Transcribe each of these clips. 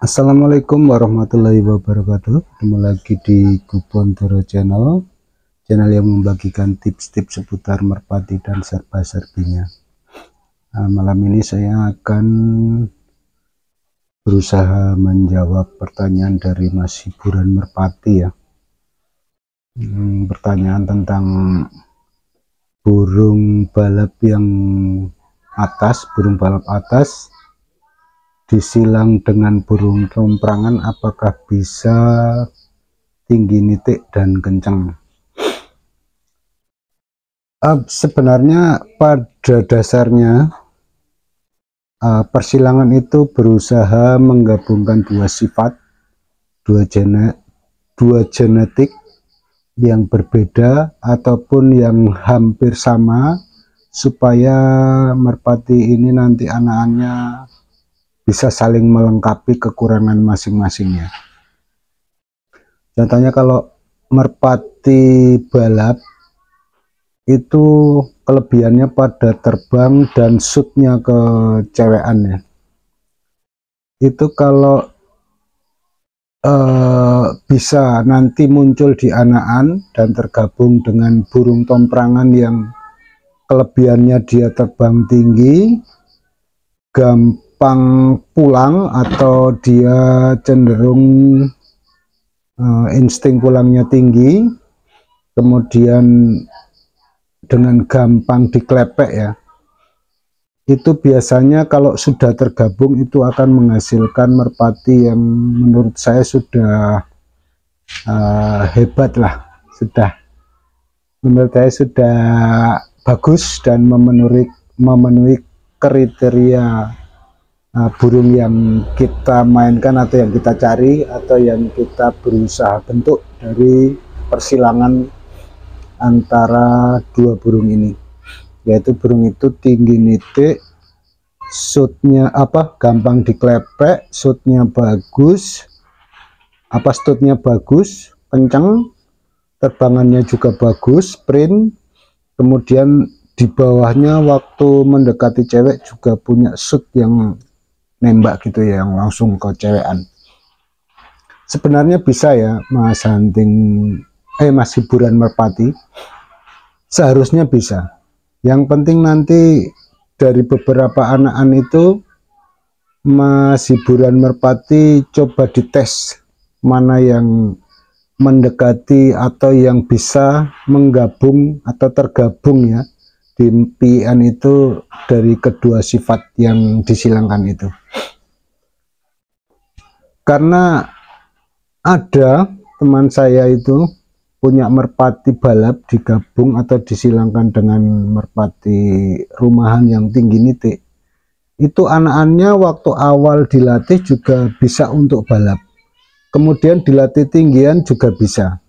Assalamualaikum warahmatullahi wabarakatuh. Ketemu lagi di Gubontoro channel yang membagikan tips-tips seputar merpati dan serba-serbinya. Malam ini saya akan berusaha menjawab pertanyaan dari Mas Hiburan Merpati ya. Pertanyaan tentang burung balap burung balap atas disilang dengan burung tomprangan, apakah bisa tinggi nitik dan kencang? Sebenarnya pada dasarnya persilangan itu berusaha menggabungkan dua sifat, dua genetik yang berbeda ataupun yang hampir sama, supaya merpati ini nanti anak-anaknya bisa saling melengkapi kekurangan masing-masingnya. Contohnya kalau merpati balap itu kelebihannya pada terbang dan shootnya ke cewekannya. Itu kalau bisa nanti muncul di anakan dan tergabung dengan burung tomprangan yang kelebihannya dia terbang tinggi, gampang pulang atau dia cenderung insting pulangnya tinggi, kemudian dengan gampang diklepek ya, itu biasanya kalau sudah tergabung itu akan menghasilkan merpati yang menurut saya sudah hebat lah, menurut saya sudah bagus dan memenuhi kriteria burung yang kita mainkan atau yang kita cari atau yang kita berusaha bentuk dari persilangan antara dua burung ini, yaitu burung itu tinggi nitik, shootnya gampang diklepek, shootnya bagus, shootnya bagus, kencang, terbangannya juga bagus, sprint, kemudian di bawahnya waktu mendekati cewek juga punya shoot yang nembak gitu ya, yang langsung ke cewekan. Sebenarnya bisa ya Mas Hiburan Merpati, seharusnya bisa. Yang penting nanti dari beberapa anakan itu Mas Hiburan Merpati coba dites mana yang mendekati atau yang bisa menggabung atau tergabung ya di impian itu dari kedua sifat yang disilangkan itu. Karena ada teman saya itu punya merpati balap digabung atau disilangkan dengan merpati rumahan yang tinggi nitik, itu anakannya waktu awal dilatih juga bisa untuk balap, kemudian dilatih tinggian juga bisa.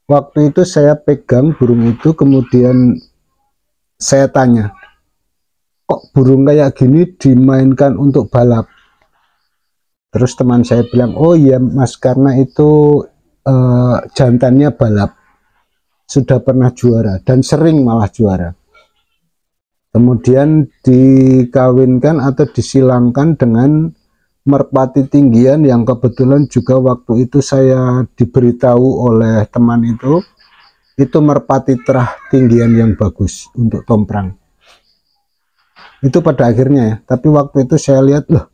Waktu itu saya pegang burung itu, kemudian saya tanya, kok burung kayak gini dimainkan untuk balap? Terus teman saya bilang, oh iya mas, karena itu jantannya balap, sudah pernah juara dan sering malah juara, kemudian dikawinkan atau disilangkan dengan merpati tinggian yang kebetulan juga waktu itu saya diberitahu oleh teman itu merpati terah tinggian yang bagus untuk tomprang. Itu pada akhirnya ya, tapi waktu itu saya lihat, loh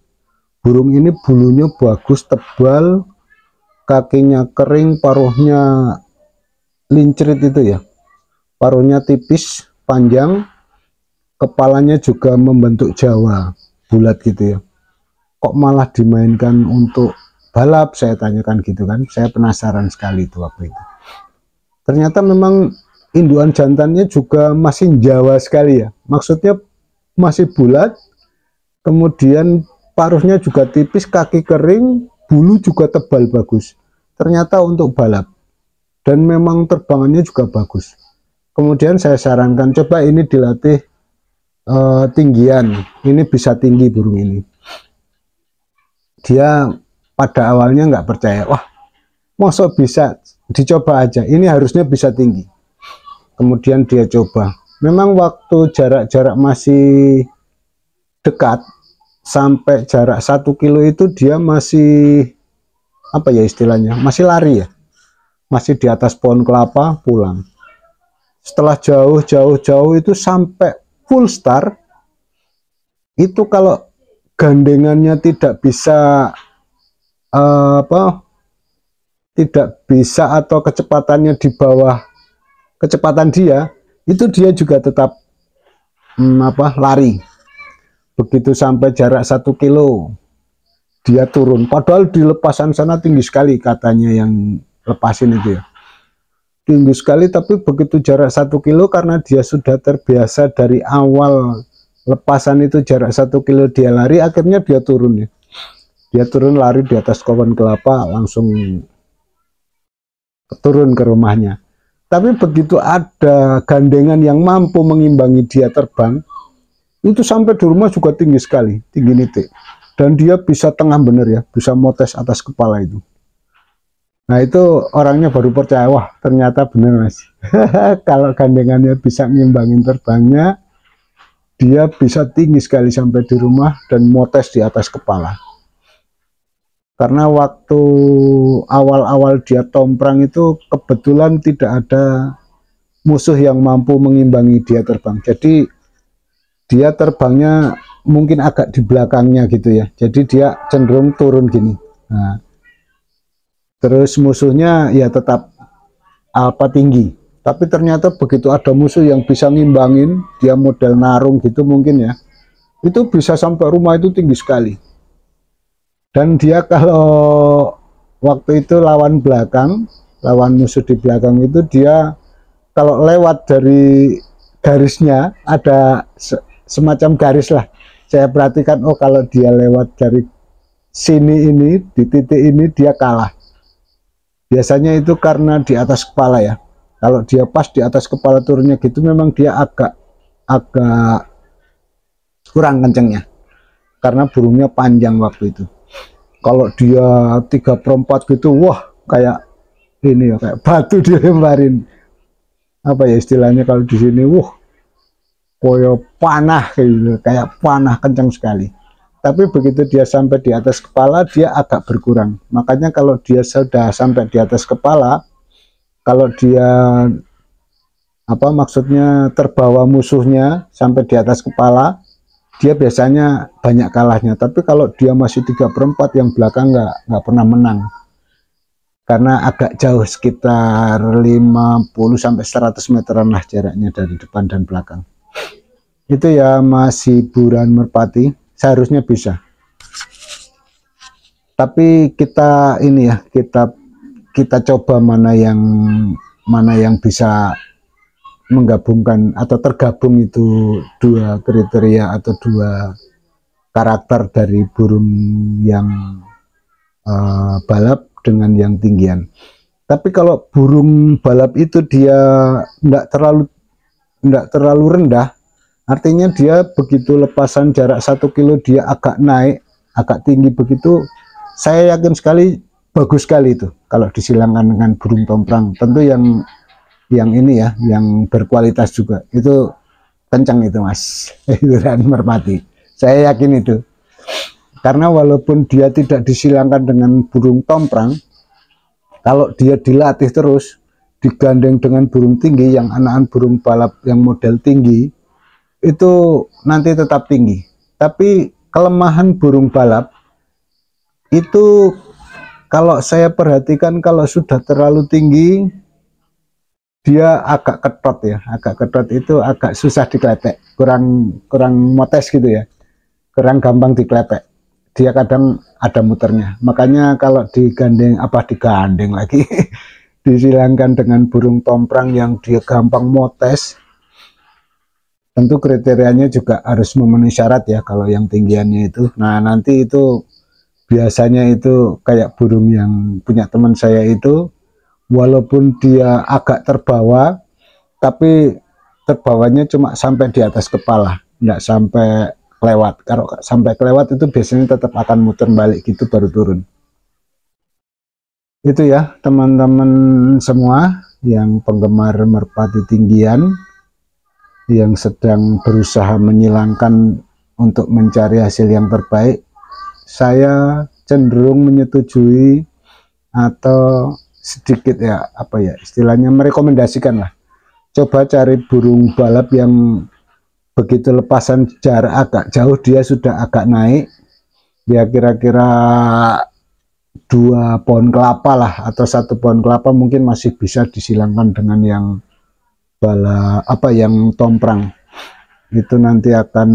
burung ini bulunya bagus, tebal, kakinya kering, paruhnya lincrit itu ya, paruhnya tipis, panjang, kepalanya juga membentuk Jawa, bulat gitu ya. Kok malah dimainkan untuk balap, saya tanyakan gitu kan. Saya penasaran sekali itu waktu itu. Ternyata memang induan jantannya juga masih Jawa sekali ya, maksudnya masih bulat, kemudian paruhnya juga tipis, kaki kering, bulu juga tebal bagus. Ternyata untuk balap, dan memang terbangannya juga bagus. Kemudian saya sarankan coba ini dilatih tinggian, ini bisa tinggi burung ini. Dia pada awalnya nggak percaya, wah masa bisa, dicoba aja, ini harusnya bisa tinggi. Kemudian dia coba, memang waktu jarak-jarak masih dekat sampai jarak 1 kilo itu dia masih apa ya istilahnya, masih lari ya, masih di atas pohon kelapa pulang. Setelah jauh itu sampai full star, itu kalau gandengannya tidak bisa tidak bisa atau kecepatannya di bawah kecepatan dia, itu dia juga tetap lari. Begitu sampai jarak 1 kilo dia turun, padahal di lepasan sana tinggi sekali katanya yang lepasin itu ya, tinggi sekali. Tapi begitu jarak 1 kilo, karena dia sudah terbiasa dari awal lepasan itu jarak 1 kilo dia lari, akhirnya dia turun ya, dia turun lari di atas pohon kelapa, langsung turun ke rumahnya. Tapi begitu ada gandengan yang mampu mengimbangi dia terbang, itu sampai di rumah juga tinggi sekali, tinggi nitik, dan dia bisa tengah bener ya, bisa motes atas kepala itu. Nah itu orangnya baru percaya, wah ternyata bener mas. Kalau gandengannya bisa ngimbangin terbangnya, dia bisa tinggi sekali sampai di rumah dan motes di atas kepala. Karena waktu awal-awal dia tomprang itu kebetulan tidak ada musuh yang mampu mengimbangi dia terbang. Jadi dia terbangnya mungkin agak di belakangnya gitu ya. Jadi dia cenderung turun gini. Nah, terus musuhnya ya tetap tinggi. Tapi ternyata begitu ada musuh yang bisa ngimbangin, dia model narung gitu mungkin ya, itu bisa sampai rumah itu tinggi sekali. Dan dia kalau waktu itu lawan musuh di belakang itu, dia kalau lewat dari garisnya ada semacam garis lah. Saya perhatikan, oh kalau dia lewat dari sini ini, di titik ini dia kalah. Biasanya itu karena di atas kepala ya. Kalau dia pas di atas kepala turunnya gitu, memang dia agak kurang kencengnya. Karena burungnya panjang waktu itu. Kalau dia 3/4 gitu, wah kayak ini ya, kayak batu dilemparin. Apa ya istilahnya kalau di sini, koyo panah gitu, kayak panah kencang sekali. Tapi begitu dia sampai di atas kepala, dia agak berkurang. Makanya kalau dia sudah sampai di atas kepala, kalau dia maksudnya terbawa musuhnya sampai di atas kepala, dia biasanya banyak kalahnya. Tapi kalau dia masih 3/4, yang belakang nggak pernah menang, karena agak jauh, sekitar 50-100 meteran lah jaraknya dari depan dan belakang. Itu ya masih buruan merpati, seharusnya bisa. Tapi kita ini ya, kita coba mana yang bisa menggabungkan atau tergabung itu dua kriteria atau dua karakter dari burung yang balap dengan yang tinggian. Tapi kalau burung balap itu dia enggak terlalu rendah, artinya dia begitu lepasan jarak 1 kilo dia agak naik, agak tinggi begitu, saya yakin sekali bagus sekali itu kalau disilangkan dengan burung tomprang. Tentu yang ini ya, yang berkualitas juga, itu kencang itu mas. Hiburan merpati, saya yakin itu. Karena walaupun dia tidak disilangkan dengan burung tomprang, kalau dia dilatih terus, digandeng dengan burung tinggi, yang anakan burung balap yang model tinggi, itu nanti tetap tinggi. Tapi kelemahan burung balap itu, kalau saya perhatikan, kalau sudah terlalu tinggi, dia agak ketot ya, itu agak susah diklepek, kurang motes gitu ya, kurang gampang diklepek. Dia kadang ada muternya. Makanya kalau digandeng lagi disilangkan dengan burung tomprang yang dia gampang motes, tentu kriterianya juga harus memenuhi syarat ya kalau yang tinggiannya itu. Nah nanti itu biasanya itu kayak burung yang punya teman saya itu, walaupun dia agak terbawa, tapi terbawanya cuma sampai di atas kepala, nggak sampai lewat. Kalau sampai kelewat itu biasanya tetap akan muter balik gitu baru turun. Itu ya teman-teman semua yang penggemar merpati tinggian, yang sedang berusaha menyilangkan untuk mencari hasil yang terbaik, saya cenderung menyetujui atau sedikit ya apa ya istilahnya merekomendasikan lah, coba cari burung balap yang begitu lepasan jarak agak jauh dia sudah agak naik, ya kira-kira 2 pohon kelapa lah atau 1 pohon kelapa mungkin masih bisa disilangkan dengan yang bala apa yang tomprang, itu nanti akan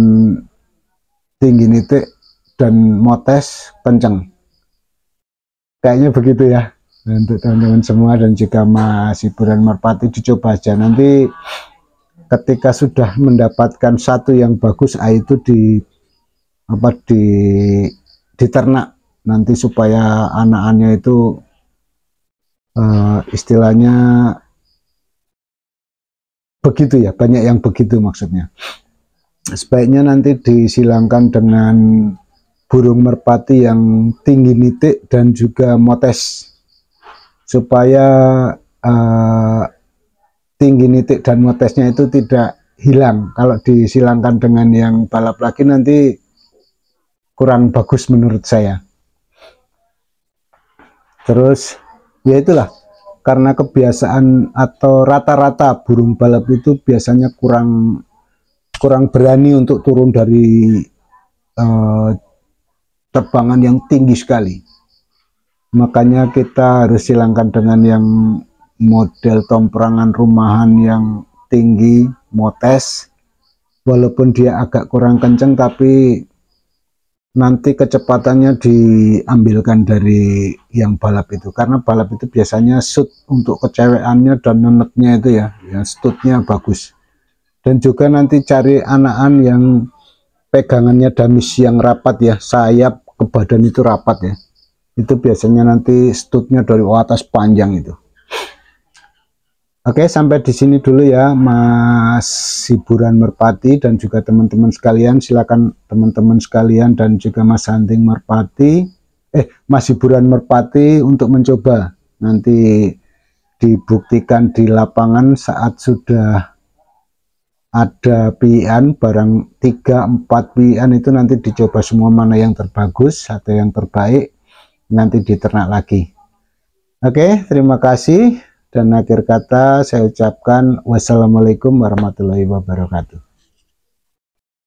tinggi nitik dan motes kenceng, kayaknya begitu ya. Untuk teman-teman semua dan juga Mas Hiburan Merpati dicoba aja, nanti ketika sudah mendapatkan satu yang bagus, itu diternak nanti supaya anak-anaknya itu istilahnya begitu ya, banyak yang begitu maksudnya. Sebaiknya nanti disilangkan dengan burung merpati yang tinggi nitik dan juga motes, supaya tinggi nitik dan motesnya itu tidak hilang. Kalau disilangkan dengan yang balap lagi nanti kurang bagus menurut saya. Terus ya itulah, karena kebiasaan atau rata-rata burung balap itu biasanya kurang berani untuk turun dari tebangan yang tinggi sekali. Makanya kita harus silangkan dengan yang model tomprangan rumahan yang tinggi, motes, walaupun dia agak kurang kenceng tapi nanti kecepatannya diambilkan dari yang balap itu, karena balap itu biasanya shoot untuk kecewekannya dan neneknya itu ya shootnya bagus. Dan juga nanti cari anakan yang pegangannya damis yang rapat ya, sayap ke badan itu rapat ya, itu biasanya nanti shootnya dari atas panjang itu. Oke, sampai di sini dulu ya Mas Hiburan Merpati dan juga teman-teman sekalian. Silakan teman-teman sekalian dan juga Mas Hunting Merpati, Mas Hiburan Merpati untuk mencoba. Nanti dibuktikan di lapangan saat sudah ada pian, barang 3-4 pian itu nanti dicoba semua mana yang terbagus atau yang terbaik, nanti diternak lagi. Oke, terima kasih. Dan akhir kata saya ucapkan wassalamualaikum warahmatullahi wabarakatuh.